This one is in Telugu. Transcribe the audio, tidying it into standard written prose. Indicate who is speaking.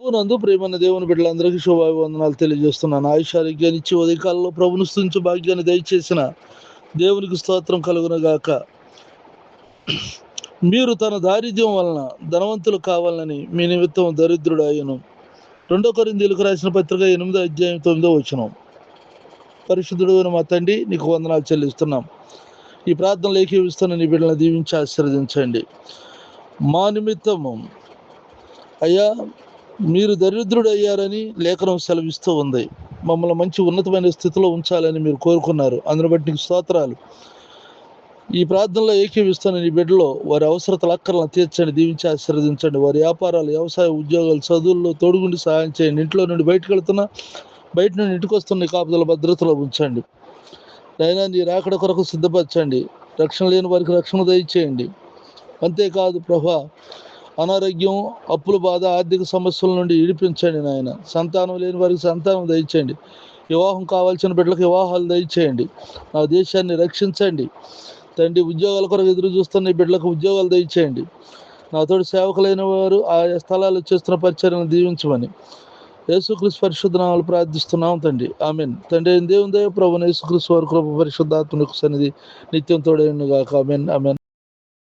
Speaker 1: నందు ప్రేమన్న దేవుని బిడ్డలందరికీ శుభాభివందనాలు తెలియజేస్తున్నాను. ఆయుషారోగ్యాన్ని ఇచ్చి ఉదయకాలంలో ప్రభును స్తుతించు భాగ్యాన్ని దయచేసిన దేవునికి స్తోత్రం కలుగునగాక. మీరు తన దారిద్ర్యం వలన ధనవంతులు కావాలని మీ నిమిత్తం దరిద్రుడు అయ్యను. 2 కొరింథీయులకు రాసిన పత్రిక 8వ అధ్యాయం 9వ వచనం. పరిశుద్ధుడు మా తండ్రి, నీకు వందనాలు చెల్లిస్తున్నాం. ఈ ప్రార్థనలు ఏకీవిస్తున్న నీ బిడ్డలను దీవించి ఆశీర్వదించండి. మా నిమిత్తము అయ్యా, మీరు దరిద్రుడు అయ్యారని లేఖనం సెలవిస్తూ ఉంది. మమ్మల్ని మంచి ఉన్నతమైన స్థితిలో ఉంచాలని మీరు కోరుకున్నారు. అందుని బట్టి నీకు స్తోత్రాలు. ఈ ప్రార్థనలో ఏకీవిస్తున్న నీ బిడ్డలో వారి అవసరతల అక్కర్లను తీర్చండి, దీవించి ఆశీర్వదించండి. వారి వ్యాపారాలు, వ్యవసాయ, ఉద్యోగాలు, చదువుల్లో తోడుగుండి సహాయం చేయండి. ఇంట్లో నుండి బయటకు వెళ్తున్నా, బయట నుండి ఇంటికి వస్తున్న కాపుదల భద్రతలో ఉంచండి. అయినా నీ రాకడ కొరకు సిద్ధపరచండి. రక్షణ లేని వారికి రక్షణ దయచేయండి. అంతేకాదు ప్రభా, అనారోగ్యం, అప్పుల బాధ, ఆర్థిక సమస్యల నుండి విడిపించండి నాయన. సంతానం లేని వారికి సంతానం దయచేయండి. వివాహం కావాల్సిన బిడ్డలకు వివాహాలు దయచేయండి. నా దేశాన్ని రక్షించండి తండ్రి. ఉద్యోగాల కొరకు ఎదురు చూస్తున్న ఈ బిడ్డలకు ఉద్యోగాలు దయచేయండి. నాతోటి సేవకులైన వారు ఆయా స్థలాలు చేస్తున్న పరిచర్యను దీవించమని యేసుక్రీస్తు పరిశుద్ధ నామములో ప్రార్థిస్తున్నాం తండ్రి, ఆమేన్. తండ్రి అయిన దేవుని దయ, ప్రభువైన యేసుక్రీస్తు వారి కృప, పరిశుద్ధాత్మ సన్నిధి నిత్యం తోడైయుండును గాక. ఆమేన్, ఆమేన్.